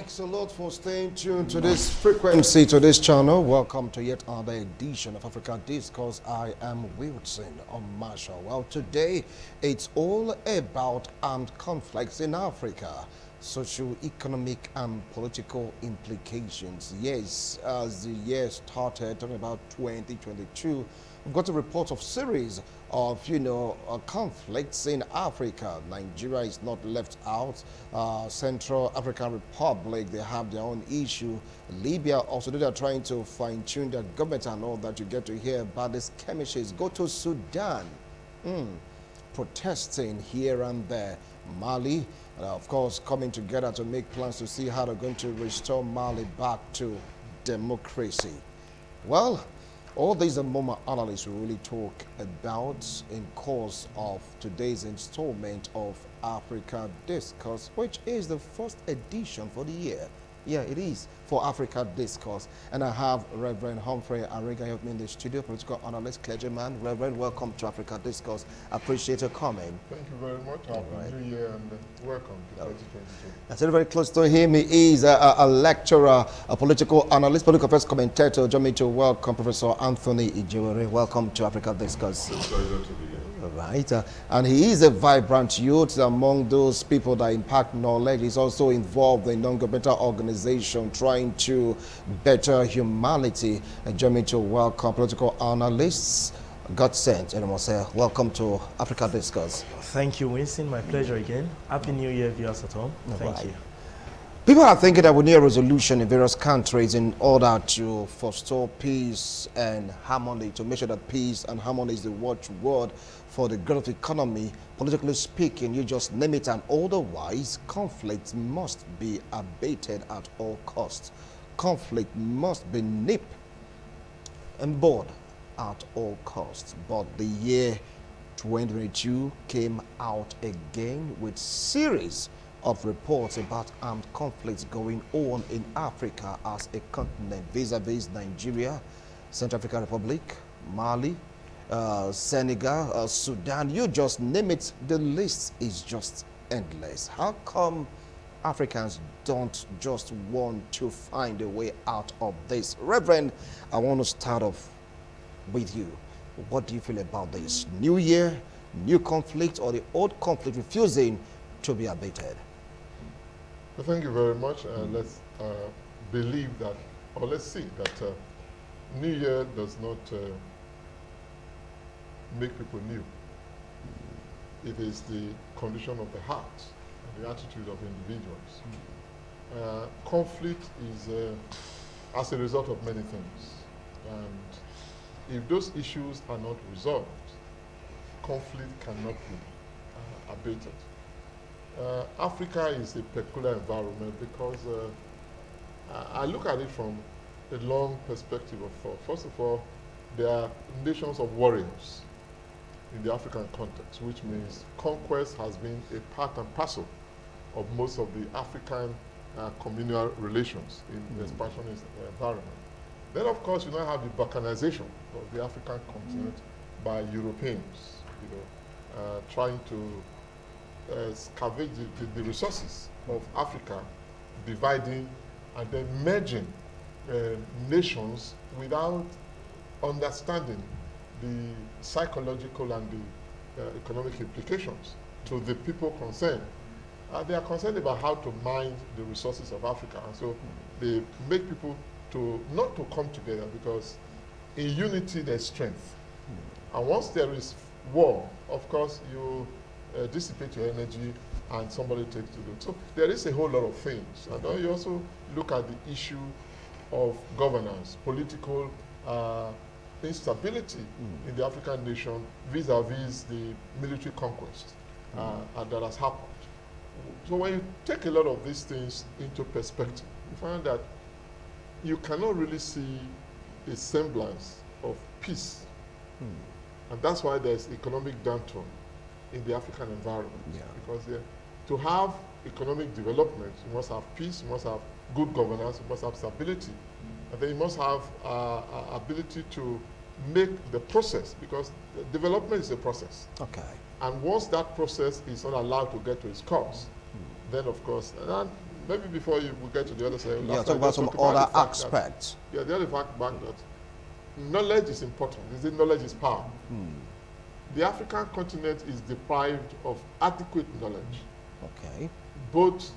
Thanks a lot for staying tuned to this frequency, to this channel. Welcome to yet another edition of Africa Discourse. I am Wilson Marshall. Well, today it's all about armed conflicts in Africa, socio-economic and political implications. Yes, as the year started, talking about 2022, we've got a report of series of, conflicts in Africa. Nigeria is not left out. Central African Republic, they have their own issue. Libya also, they are trying to fine-tune their government and all that. You get to hear about the skirmishes. Go to Sudan, protesting here and there. Mali, of course, coming together to make plans to see how they're going to restore Mali back to democracy. Well, all these are more analysts will really talk about in course of today's installment of Africa Discourse, which is the first edition for the year. Yeah, it is for Africa Discourse. And I have Reverend Humphrey Ariga help me in the studio, political analyst, clergyman. Reverend, welcome to Africa Discourse. Appreciate your coming. Thank you very much. Happy New Year and welcome to 2022. And so very close to him, he is a lecturer, a political analyst, political affairs commentator. Join me to welcome Professor Anthony Ijewere. Welcome to Africa Discourse. It's a pleasure to be here. Right, and he is a vibrant youth among those people that impact knowledge. He's also involved in non-governmental organization trying to better humanity. And join me to welcome political analysts. God sent, and say, welcome to Africa Discourse. Thank you, Winston. My pleasure again. Happy New Year, viewers at home. Thank you. People are thinking that we need a resolution in various countries in order to forestall peace and harmony, to make sure that peace and harmony is the watchword for the growth of the economy. Politically speaking, you just name it, and otherwise conflict must be abated at all costs. Conflict must be nipped and bought at all costs. But the year 2022 came out again with series of reports about armed conflicts going on in Africa as a continent, vis-a-vis Nigeria, Central African Republic, Mali, Senegal, Sudan. You just name it, the list is just endless. How come Africans don't just want to find a way out of this? Reverend, I want to start off with you. What do you feel about this? New year, new conflict, or the old conflict refusing to be abated? Well, thank you very much. Let's believe that, or let's see that New Year does not make people new. It is the condition of the heart and the attitude of individuals. Conflict is as a result of many things. And if those issues are not resolved, conflict cannot be abated. Africa is a peculiar environment because I look at it from a long perspective of thought. First of all, there are nations of warriors in the African context, which means conquest has been a part and parcel of most of the African communal relations in the expansionist environment. Then, of course, you now have the balkanization of the African continent by Europeans, trying to scavenge the resources of Africa, dividing and then merging nations without understanding the psychological and the economic implications to the people concerned. They are concerned about how to mine the resources of Africa, and so they make people not to come together, because in unity there's strength. And once there is war, of course, you dissipate your energy and somebody takes to do it. So there is a whole lot of things. And then you also look at the issue of governance, political instability in the African nation vis-a-vis the military conquest that has happened. So when you take a lot of these things into perspective, you find that you cannot really see a semblance of peace. And that's why there's economic downturn in the African environment. Because to have economic development, you must have peace, you must have good governance, you must have stability, and then you must have ability to make the process, because development is a process. And once that process is not allowed to get to its course, then of course, maybe before we get to the other side. Yeah, talk about some other aspects. The other fact back that knowledge is important. Is it knowledge is power? The African continent is deprived of adequate knowledge. Okay. Both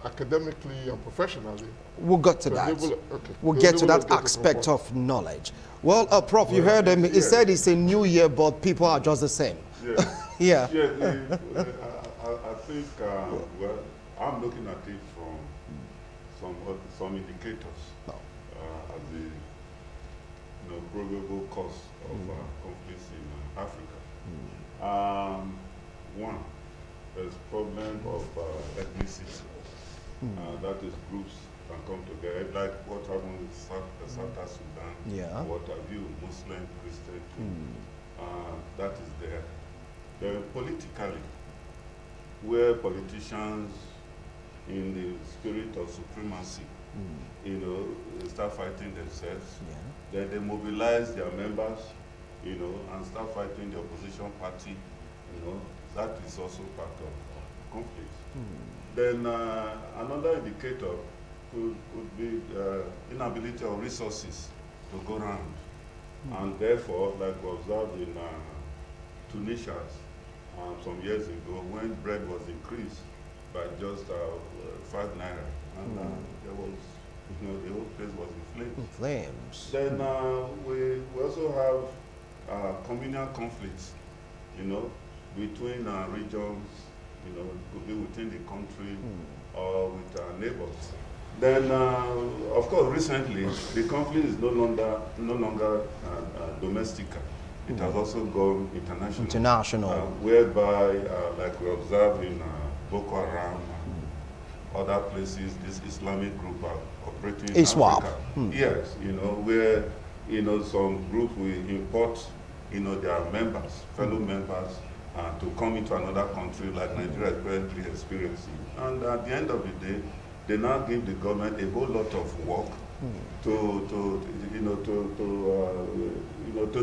academically and professionally. We'll get to that. Okay. We'll get to that aspect of knowledge. Well, Prof, you heard him. He said it's a new year, but people are just the same. Yeah. Yeah. I think, well, I'm looking at it from some indicators as the probable cause of conflicts in Africa. One, there's problem of ethnicity. That is groups can come together, like what happened with South Sudan, what have you, Muslim, Christian, that is there. Then politically, where politicians in the spirit of supremacy, start fighting themselves, then they mobilize their members, and start fighting the opposition party, that is also part of conflict. Then another indicator could be inability of resources to go around. And therefore, like we observed in Tunisia some years ago, when bread was increased by just 5 naira, and there was, the whole place was in flames. Then we also have communal conflicts, between regions, could be within the country or with our neighbors. Then, of course, recently the conflict is no longer domestic. It has also gone international. Whereby, like we observe in Boko Haram, other places, this Islamic group are operating in Africa. Yes, where some groups will import, their members, fellow members, to come into another country like Nigeria is currently experiencing. And at the end of the day, they now give the government a whole lot of work to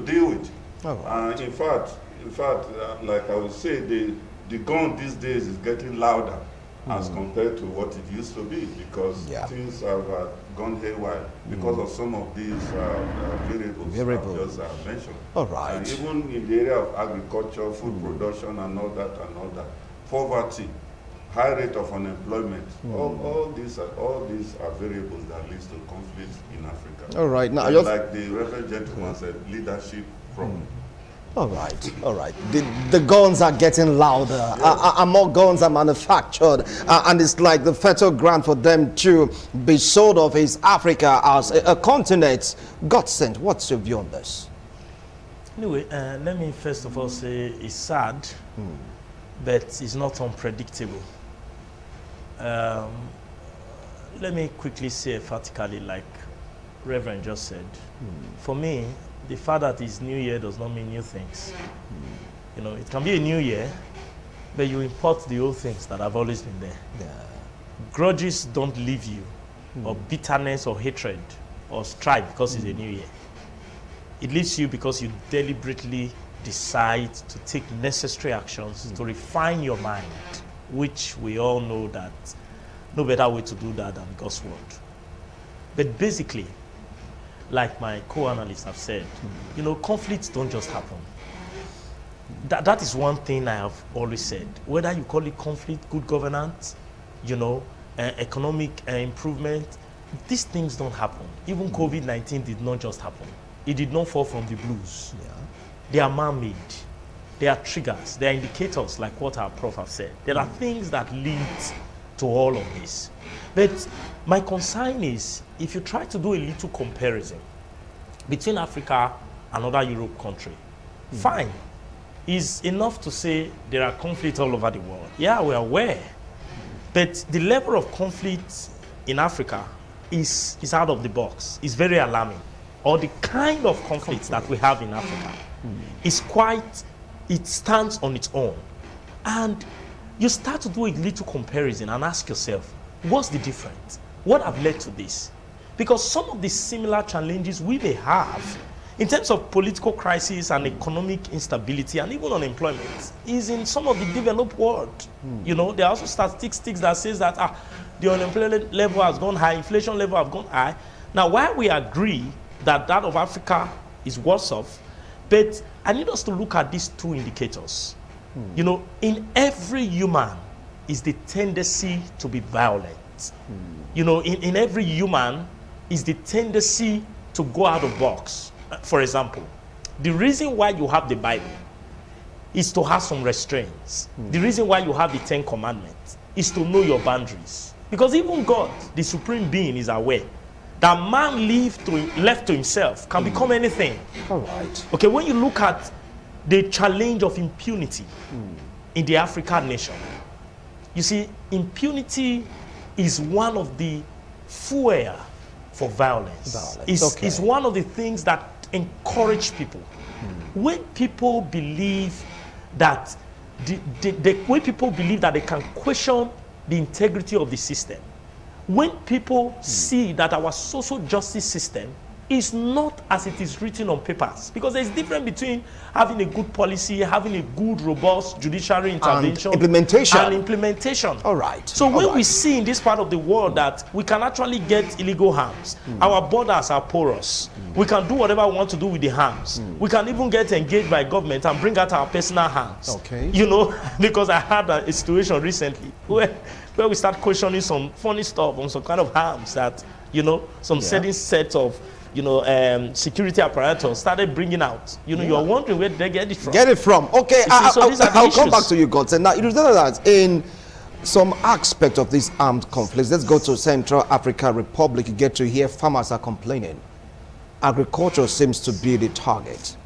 deal with. In fact, like I would say, the gun these days is getting louder as compared to what it used to be, because things have gone haywire because of some of these variables I've just mentioned. All right. Even in the area of agriculture, food production, and all that, poverty, high rate of unemployment. All these are variables that leads to conflict in Africa. All right. Now, like the Reverend gentleman said, leadership problem. All right. The guns are getting louder, and more guns are manufactured, and it's like the fertile ground for them to be sold off is Africa as a continent. God sent. What's your view on this? Anyway, let me first of all say it's sad, but it's not unpredictable. Let me quickly say emphatically, like Reverend just said, for me, the fact that it's New Year does not mean new things. It can be a new year, but you import the old things that have always been there. Grudges don't leave you, or bitterness or hatred or strife because it's a new year. It leaves you because you deliberately decide to take necessary actions to refine your mind, which we all know that no better way to do that than God's word. But basically, like my co-analysts have said, conflicts don't just happen. That is one thing I have always said. Whether you call it conflict, good governance, economic improvement, these things don't happen. Even COVID-19 did not just happen. It did not fall from the blues. They are man-made. They are triggers. They are indicators, like what our prof have said. There are things that lead to all of this. But my concern is, if you try to do a little comparison between Africa and other Europe country, fine. It's enough to say there are conflicts all over the world. Yeah, we are aware. But the level of conflict in Africa is out of the box. It's very alarming. Or the kind of conflicts that we have in Africa is it stands on its own. And you start to do a little comparison and ask yourself, what's the difference? What have led to this? Because some of the similar challenges we may have in terms of political crisis and economic instability and even unemployment, is in some of the developed world. You know, there are also statistics that says that the unemployment level has gone high, inflation level have gone high. Now, while we agree that that of Africa is worse off, but I need us to look at these two indicators. You know, in every human is the tendency to be violent. You know, in every human is the tendency to go out of box. For example, the reason why you have the Bible is to have some restraints. The reason why you have the 10 Commandments is to know your boundaries. Because even God, the supreme being, is aware that man left to himself can become anything. All right. Okay, when you look at the challenge of impunity in the African nation, you see, impunity is one of the fuel for violence. It's one of the things that encourage people. When people believe that when people believe that they can question the integrity of the system, when people see that our social justice system is not as it is written on papers, because there's a difference between having a good policy, having a good, robust judiciary intervention, and implementation. All right. So when we see in this part of the world that we can actually get illegal arms, our borders are porous, we can do whatever we want to do with the arms. We can even get engaged by government and bring out our personal arms. Okay. You know, because I had a situation recently where we start questioning some funny stuff on some kind of arms that, you know, some certain set of, you know, security apparatus started bringing out. You know, you're wondering where they get it from. Get it from. Okay, I'll come back to you, Godson. Now, it is that in some aspect of these armed conflicts, let's go to Central African Republic. You get to hear farmers are complaining. Agriculture seems to be the target.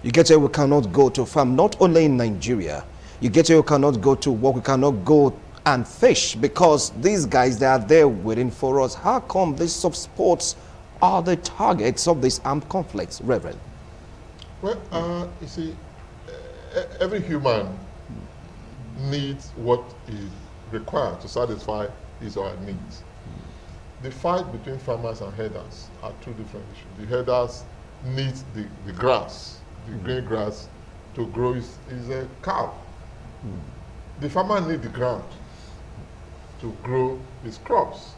You get here, we cannot go to farm, not only in Nigeria. You get here, we cannot go to work, we cannot go and fish because these guys, they are there waiting for us. How come these sub-sports are the targets of these armed conflicts, Reverend? Well, you see, every human needs what is required to satisfy his or her needs. The fight between farmers and herders are two different issues. The herders need the grass, the green grass, to grow his cow. The farmer needs the ground to grow his crops.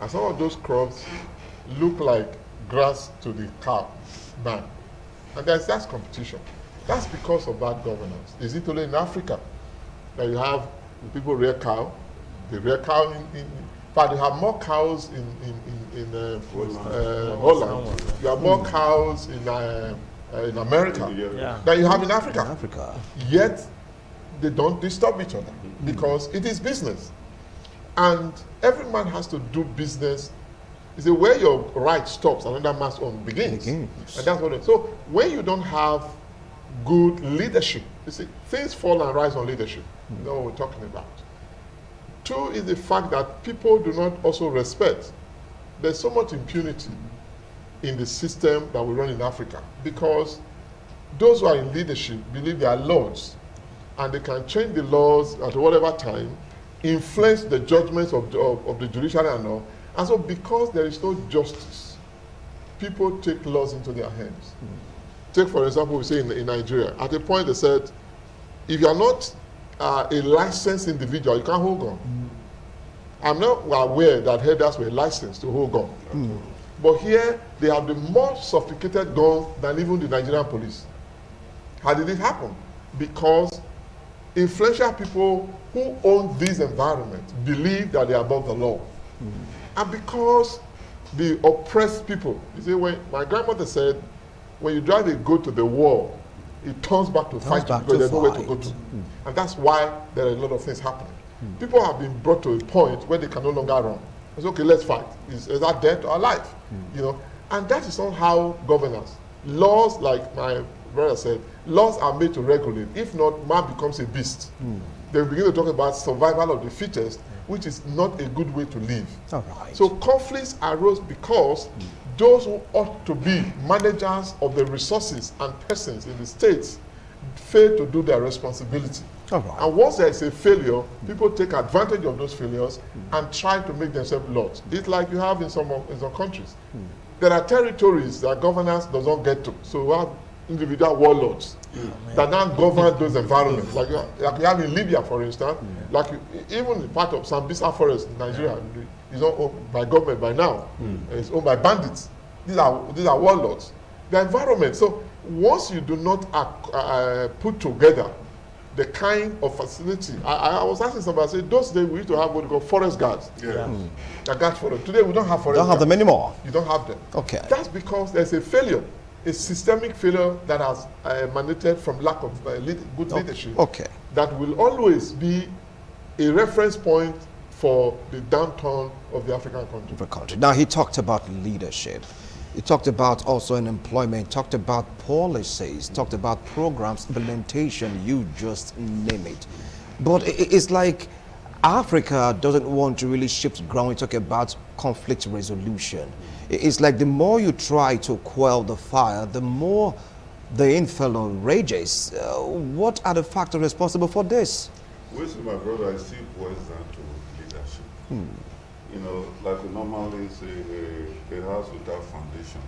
And some of those crops look like grass to the cow man. And that's competition. That's because of bad governance. Is it only in Africa that you have people rear cow? They rear cow in fact, you have more cows in Holland. You have more cows in America than you have in Africa. Yet they don't disturb each other because it is business. And every man has to do business. It's where your right stops, another man's own begins. And that's what so when you don't have good leadership, you see, things fall and rise on leadership. You know what we're talking about. Two is the fact that people do not also respect. There's so much impunity in the system that we run in Africa because those who are in leadership believe they are lords and they can change the laws at whatever time, influence the judgments of the judiciary and all. And so because there is no justice, people take laws into their hands. Take, for example, we say in Nigeria, at a point they said, if you are not a licensed individual, you can't hold gun. I'm not aware that herders were licensed to hold gun. But here, they have the more sophisticated gun than even the Nigerian police. How did it happen? Because influential people who own this environment believe that they are above the law. And because the oppressed people, you see, when my grandmother said, when you drive a goat to the wall, it turns back to fight because there's nowhere to go to. And that's why there are a lot of things happening. People have been brought to a point where they can no longer run. It's okay, let's fight. Is that death or life? You know, and that is not how governance. Laws, like my brother said, laws are made to regulate. If not, man becomes a beast. They begin to talk about survival of the fittest, which is not a good way to live. All right. So conflicts arose because those who ought to be managers of the resources and persons in the states fail to do their responsibility. All right. And once there is a failure, people take advantage of those failures and try to make themselves lords. It's like you have in some countries. there are territories that governance does not get to. So we have individual warlords that now govern those environments. Like you have in Libya, for instance, like even the part of Sambisa Forest in Nigeria is not owned by government by now. It's owned by bandits. These are warlords. The environment. So once you do not put together the kind of facility, I was asking somebody, I said, those days we used to have what we call forest guards. That guard forest. Today we don't have forest guards. Don't have them anymore. You don't have them. Okay. That's because there's a failure, a systemic failure that has emanated from lack of good leadership. Okay. That will always be a reference point for the downturn of the African country. Now, he talked about leadership. He talked about also employment, talked about policies, talked about programs, implementation, you just name it. But it's like Africa doesn't want to really shift ground. We talk about conflict resolution. It's like the more you try to quell the fire, the more the inferno rages. What are the factors responsible for this? Well, my brother, I see it boils down to leadership. You know, like we normally say, a house without foundation,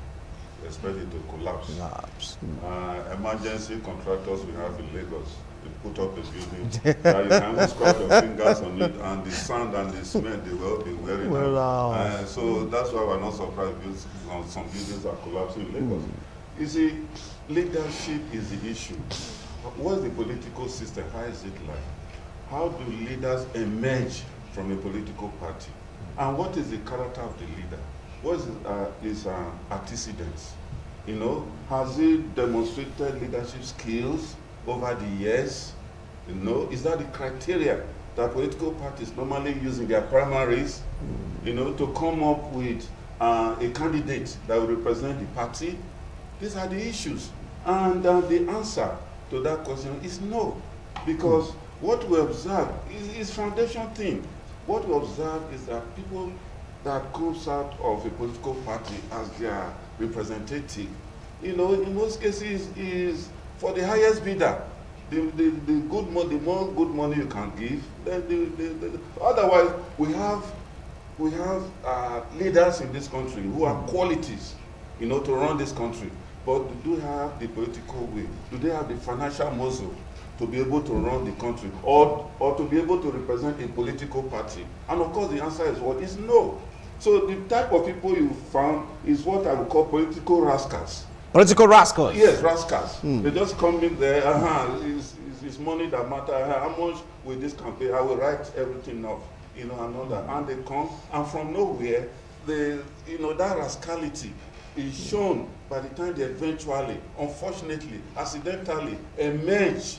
expect it to collapse. Emergency contractors we have in Lagos, they put up a building that you can almost scrub your fingers on it, and the sand and the cement they will be wearing. So that's why we're not surprised some buildings are collapsing in Lagos. You see, leadership is the issue. What's the political system? How is it like? How do leaders emerge from a political party? And what is the character of the leader? What is his antecedents? You know, has he demonstrated leadership skills over the years? You know, is that the criteria that political parties normally use in their primaries? You know, to come up with a candidate that will represent the party? These are the issues. And the answer to that question is no. Because what we observe is foundation thing. What we observe is that people that comes out of a political party as their representative, you know, in most cases is for the highest bidder. The good money, the more good money you can give, then otherwise we have leaders in this country who have qualities, you know, to run this country. But do they have the political will? Do they have the financial muscle to be able to run the country, or to be able to represent a political party? And of course the answer is what? Is no. So the type of people you found is what I would call political rascals. Political rascals? Yes, rascals. They just come in there, it's money that matters, how much with this campaign, I will write everything off, you know, and all that. And they come, and from nowhere, you know, that rascality is shown by the time they eventually, unfortunately, accidentally emerge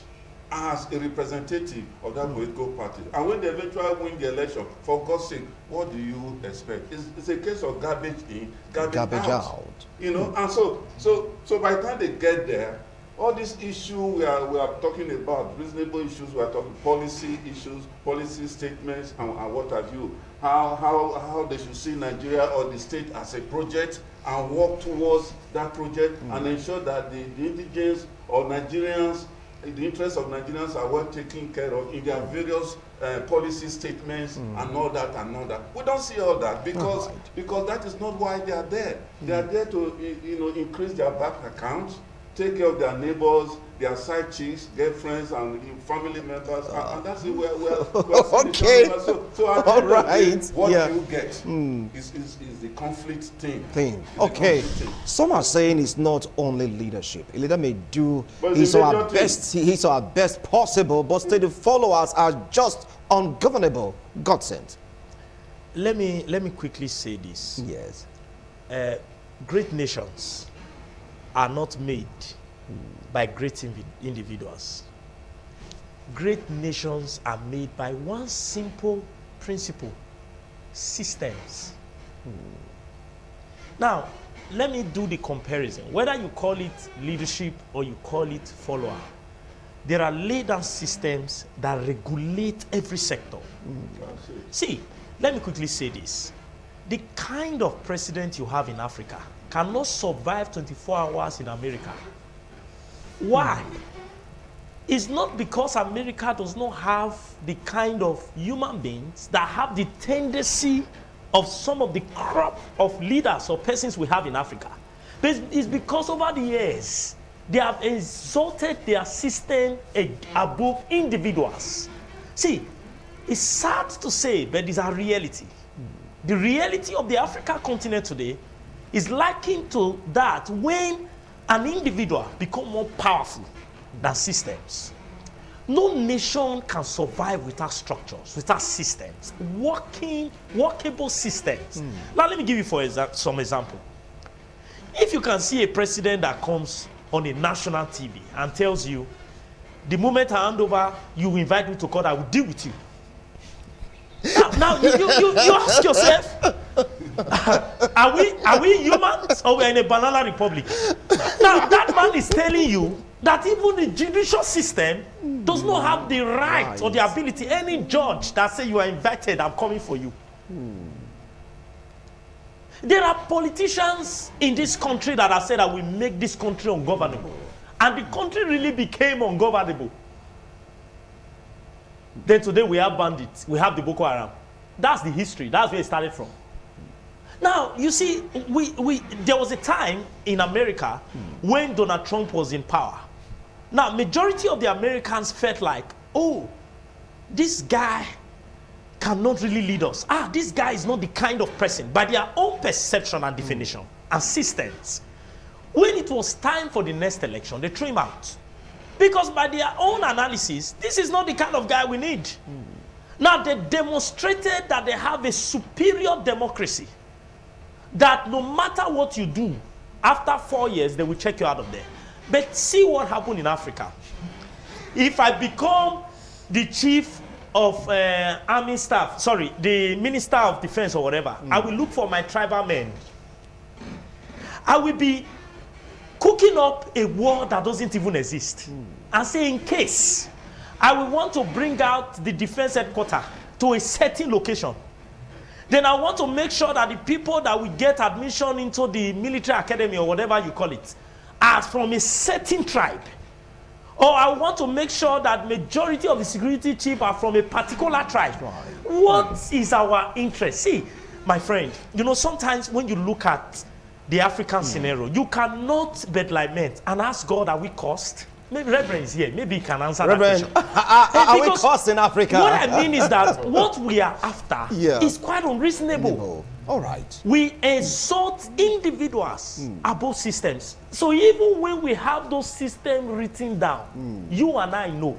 as a representative of that political party. And when they eventually win the election, for God's sake, what do you expect? It's a case of garbage in, garbage out. You know, and so by the time they get there, all these issues we are talking about, reasonable issues, we are talking policy issues, policy statements, and what have you, how they should see Nigeria or the state as a project and work towards that project and ensure that the indigents or Nigerians, the interests of Nigerians are well taken care of in their various policy statements and all that and all that. We don't see all that because that is not why they are there. They are there to, you know, increase their bank accounts, take care of their neighbors, their side chicks, girlfriends, and family members, and that's it. We're okay. So all right. What you get is the conflict thing. Okay. Some are saying it's not only leadership. A leader may do his or her best possible, but still the followers are just ungovernable. God sent. Let me quickly say this. Yes. Great nations are not made by great individuals. Great nations are made by one simple principle: systems. Now, let me do the comparison. Whether you call it leadership or you call it follower, there are laid down systems that regulate every sector. See, let me quickly say this. The kind of president you have in Africa cannot survive 24 hours in America. Why? It's not because America does not have the kind of human beings that have the tendency of some of the crop of leaders or persons we have in Africa. But it's because over the years, they have exalted their system above individuals. See, it's sad to say, but it's a reality. The reality of the African continent today is likened to that when an individual becomes more powerful than systems. No nation can survive without structures, without systems, workable systems. Now, let me give you some example. If you can see a president that comes on a national TV and tells you, the moment I hand over, you invite me to court, I will deal with you. Now you ask yourself, are we humans or we're in a banana republic? Now, that man is telling you that even the judicial system does not have the right or the ability. Any judge that says you are invited, I'm coming for you. There are politicians in this country that have said that we make this country ungovernable. And the country really became ungovernable. Then today we have bandits, we have the Boko Haram. That's the history, that's where it started from. Now, you see, there was a time in America when Donald Trump was in power. Now, majority of the Americans felt like, oh, this guy cannot really lead us. This guy is not the kind of person, by their own perception and definition and systems. When it was time for the next election, they threw him out. Because by their own analysis, this is not the kind of guy we need. Now, they demonstrated that they have a superior democracy. That no matter what you do, after 4 years, they will check you out of there. But see what happened in Africa. If I become the chief of army staff, sorry, the minister of defense or whatever, I will look for my tribal men. I will be cooking up a war that doesn't even exist. And say, in case, I will want to bring out the defense headquarters to a certain location. Then I want to make sure that the people that will get admission into the military academy or whatever you call it are from a certain tribe. Or I want to make sure that majority of the security chief are from a particular tribe. What is our interest? See, my friend, you know, sometimes when you look at the African scenario, you cannot but lament and ask God, are we cursed? Maybe Reverend is here. Maybe he can answer Reverend, that question. are we cursed in Africa? What I mean is that what we are after is quite unreasonable. All right. We exalt individuals above systems. So even when we have those systems written down, you and I know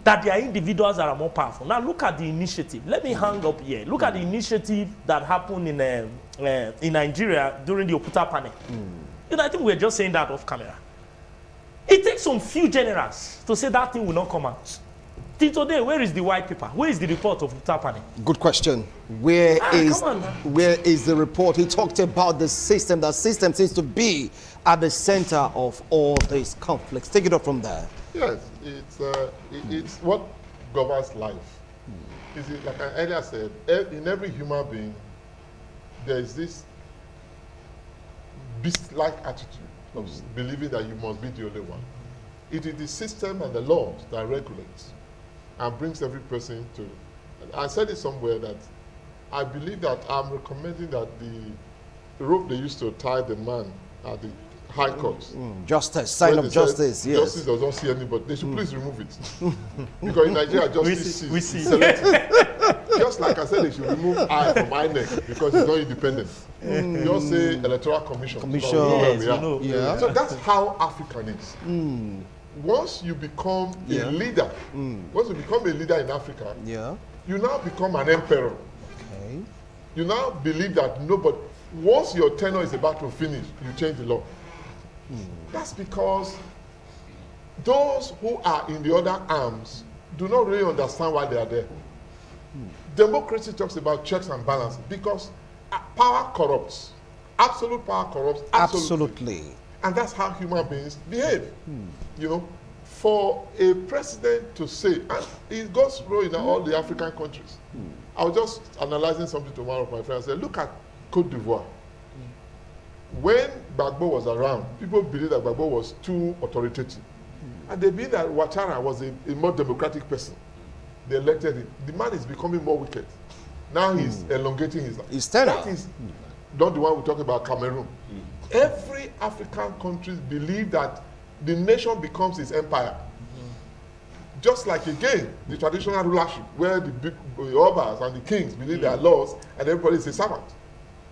that there are individuals that are more powerful. Now look at the initiative. Let me hang up here. Look at the initiative that happened in Nigeria during the Okuta panel. You know, I think we're just saying that off camera. It takes some few generals to say that thing will not come out. Till today, where is the white paper? Where is the report of Okuta panel? Good question. Where is the report? He talked about the system. The system seems to be at the center of all these conflicts. Take it up from there. Yes, it's what governs life. You see, like I earlier said, in every human being, there is this beast-like attitude of believing that you must be the only one. It is the system and the laws that regulates and brings every person to. I said it somewhere that I believe that I'm recommending that the rope they used to tie the man at the high court. Justice, sign of justice, yes. Justice does not see anybody. They should please remove it. Because in Nigeria, justice we see. Just like I said, they should remove I from my neck because it's not independent. Just say electoral commission. Yes, we know. Yeah. So that's how African is. Once you become a leader, once you become a leader in Africa, you now become an emperor. Okay. You now believe that nobody, once your tenure is about to finish, you change the law. That's because those who are in the other arms do not really understand why they are there. Democracy talks about checks and balances because power corrupts. Absolute power corrupts. Absolutely. And that's how human beings behave. You know, for a president to say, and it goes through in all the African countries. I was just analyzing something to one of my friends. I said, look at Cote d'Ivoire. When Gbagbo was around, people believed that Gbagbo was too authoritative. And they believed that Ouattara was a more democratic person. They elected him. The man is becoming more wicked. Now he's elongating his life. He's tenor. That is not the one we talk about Cameroon. Every African country believe that the nation becomes its empire. Just like, again, the traditional rulership, where the Obas and the kings believe their laws and everybody is a servant.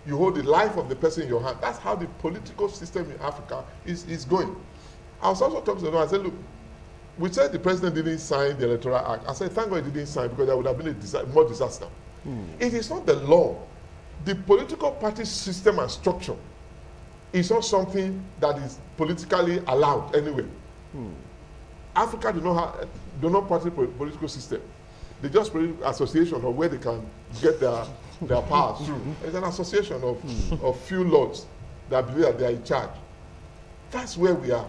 You hold the life of the person in your hand. That's how the political system in Africa is going. I was also talking to them, I said, look, we said the president didn't sign the Electoral Act. I said, thank God he didn't sign, because there would have been more disaster. It is not the law. The political party system and structure is not something that is politically allowed anyway. Africa do not party political system. They just association of where they can get their powers through. It's an association of few lords that believe that they are in charge. That's where we are.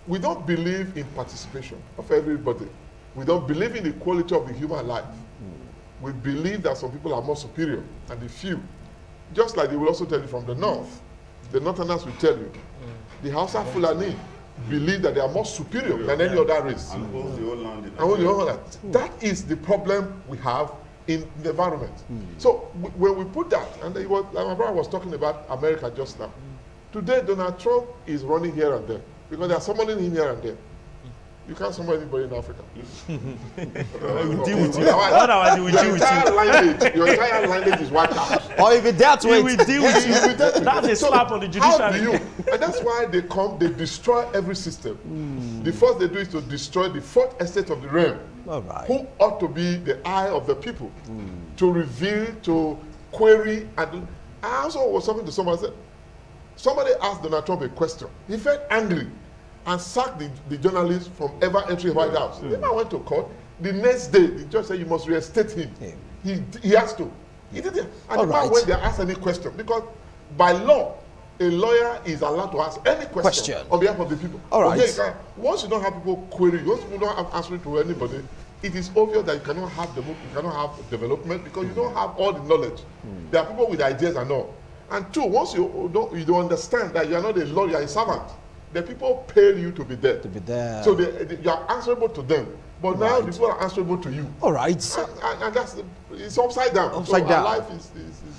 We don't believe in participation of everybody. We don't believe in the quality of the human life. We believe that some people are more superior and the few. Just like they will also tell you from the north. The northerners will tell you. The Hausa Fulani believe that they are more superior than any other race. And owns the whole land. And owns the whole land. That is the problem we have in the environment. So when we put that, and like my brother was talking about America just now. Today, Donald Trump is running here and there because they are summoning him here and there. You can't summon anybody in Africa. We'll deal with you. Otherwise, we will deal with you. Your entire lineage is wiped out. Or if it dealt with, we deal with you. That's a slap on the judiciary. How do you? And that's why they come, they destroy every system. The first they do is to destroy the fourth estate of the realm. all right. Who ought to be the eye of the people, to reveal, to query. And I also was talking to someone, said, somebody asked Donald Trump a question. He felt angry and sacked the journalist from ever entering White House. The man went to court. The next day, the judge said, you must reinstate him. He has to. He did it. And the man went there and asked any question. Because by law, a lawyer is allowed to ask any question on behalf of the people. All right. Okay, once you don't have people query, once you don't have answering to anybody, it is obvious that you cannot have development because you don't have all the knowledge. There are people with ideas and all. And two, once you don't understand that you are not a lawyer, you are a servant, the people pay you to be there. So you are answerable to them. But now the people are answerable to you. All right. And it's upside down. Upside down. Our life is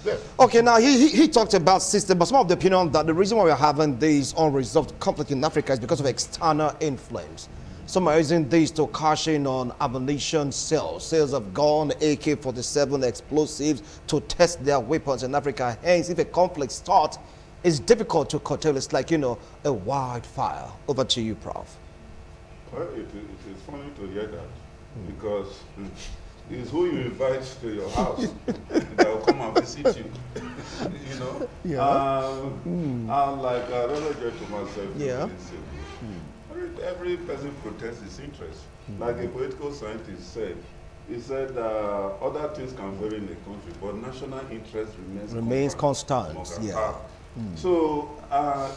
there. Okay, now he talked about system, but some of the opinion that the reason why we're having this unresolved conflict in Africa is because of external influence. Some are using this to cash in on ammunition sales of gun, AK-47 explosives to test their weapons in Africa. Hence, if a conflict starts, it's difficult to curtail. It's like, a wildfire. Over to you, Prof. Well, it is funny to hear that because it's who you invite to your house that will come and visit you. And like Reverend Joy Thomas said, every person protects his interest. Like a political scientist said, he said other things can vary in a country, but national interest remains constant. So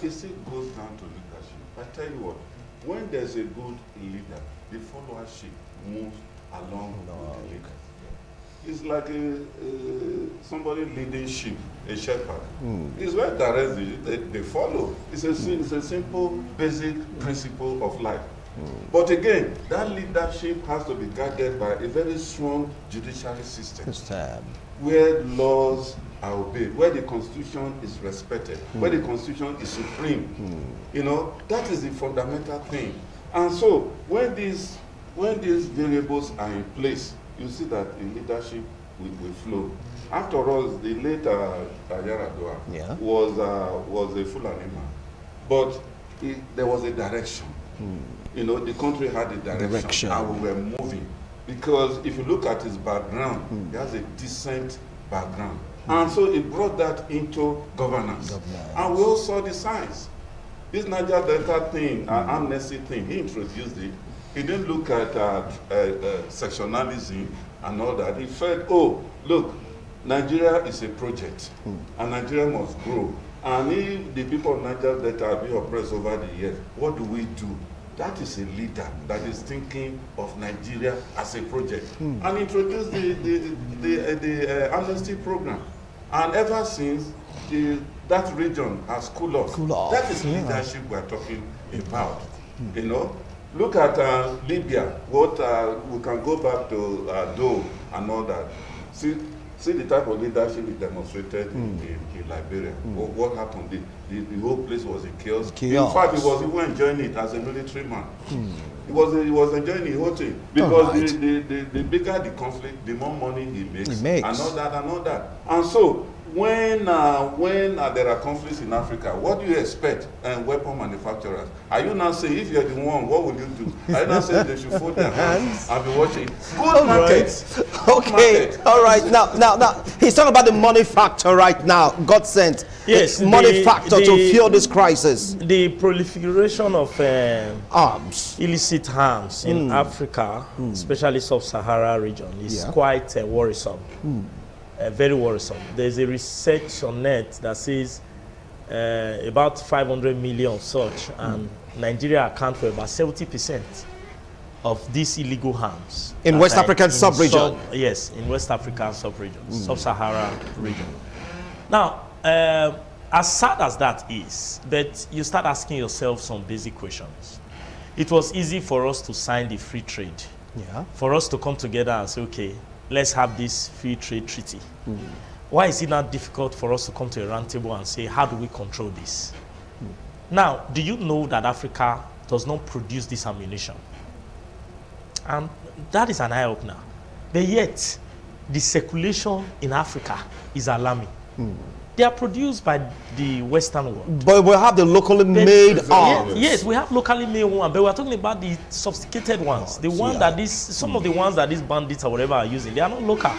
it still goes down to leadership. I tell you what, when there's a good leader, the followership moves along with the leader. It's like somebody leading sheep, a shepherd. It's where they follow. It's a simple, basic principle of life. But again, that leadership has to be guided by a very strong judiciary system where laws are obeyed, where the Constitution is respected, where the Constitution is supreme. That is the fundamental thing. And so when these variables are in place, you see that the leadership will flow. After all, the late Yaradua was a Fulani man, but there was a direction. The country had a direction, and we were moving. Because if you look at his background, he has a decent background. And so he brought that into governance. And we all saw the signs. This Niger Delta thing, amnesty thing, he introduced it. He didn't look at sectionalism and all that. He felt, look, Nigeria is a project, and Nigeria must grow. And if the people of Niger Delta have been oppressed over the years, what do we do? That is a leader that is thinking of Nigeria as a project. And introduced the amnesty program. And ever since, that region has cooled off. That is leadership we're talking about. Look at Libya. We can go back to Dole and all that. See, See the type of leadership he demonstrated in Liberia. What happened? The whole place was in chaos. In fact, he was even enjoying it as a military man. He was enjoying the whole thing because the bigger the conflict, the more money he makes. And all that. And so when there are conflicts in Africa, what do you expect? Weapon manufacturers. Are you now saying, if you're the one, what will you do? Are you now saying they should fold their hands and be watching? Good market. Okay, all right. Now, he's talking about the money factor right now. God sent. Yes, money factor to fuel this crisis. The proliferation of arms, illicit arms in Africa, especially sub-Sahara region, is quite worrisome. Very worrisome. There's a research on net that says about 500 million such, and Nigeria account for about 70% of these illegal arms. In West African sub-region? Yes, in West African sub-region, sub-Sahara region. Now, as sad as that is, but you start asking yourself some basic questions. It was easy for us to sign the free trade. For us to come together and say, okay, let's have this free trade treaty. Why is it not difficult for us to come to a round table and say, how do we control this? Now, do you know that Africa does not produce this ammunition? And that is an eye-opener. But yet, the circulation in Africa is alarming. They are produced by the Western world. But we have the locally made arms. Yes, we have locally made ones, but we're talking about the sophisticated ones. The one that some of the ones that these bandits or whatever are using, they are not local.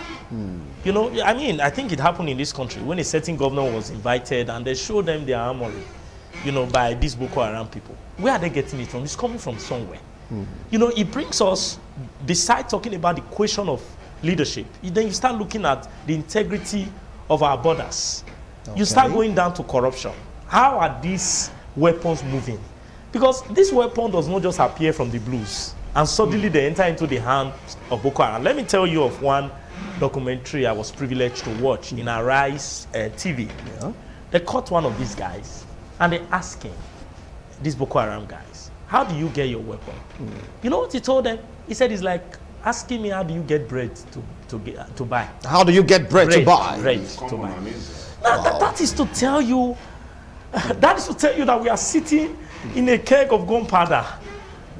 You know, I mean, I think it happened in this country when a certain governor was invited and they showed them their armory, you know, by these Boko Haram people. Where are they getting it from? It's coming from somewhere. You know, it brings us, besides talking about the question of leadership, then you start looking at the integrity of our borders. You start going down to corruption. How are these weapons moving? Because this weapon does not just appear from the blues and suddenly they enter into the hands of Boko Haram. Let me tell you of one documentary I was privileged to watch in Arise TV. They caught one of these guys and they asked him, these Boko Haram guys, how do you get your weapon? You know what he told them? He said, it's like asking me, how do you get bread to buy? How do you get bread to buy? Bread to buy. Now, that is to tell you, that we are sitting in a keg of gunpowder.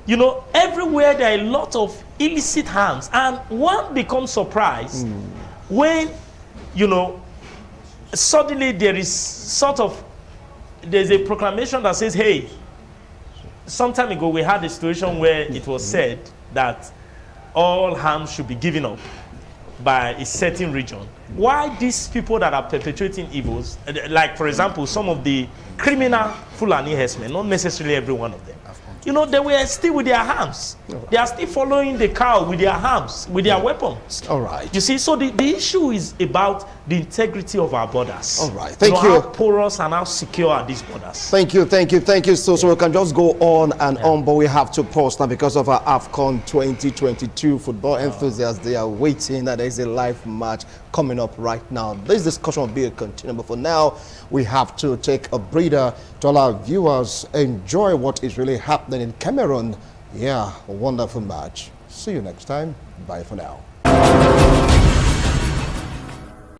You know, everywhere there are a lot of illicit arms, and one becomes surprised when, you know, suddenly there's a proclamation that says, hey, some time ago we had a situation where it was said that all arms should be given up by a certain region. Why these people that are perpetrating evils, like for example, some of the criminal Fulani herdsmen, not necessarily every one of them, you know, they were still with their arms. They are still following the cow with their arms, with their weapons. All right. You see, so the issue is about the integrity of our borders. All right. Thank you. How porous and how secure are these borders? Thank you. So we can just go on and on, but we have to pause now because of our AFCON 2022 football enthusiasts. They are waiting, and there is a live match coming up right now. This discussion will be a continuum, but for now, we have to take a breather to allow viewers enjoy what is really happening in Cameroon. Yeah, a wonderful match. See you next time. Bye for now.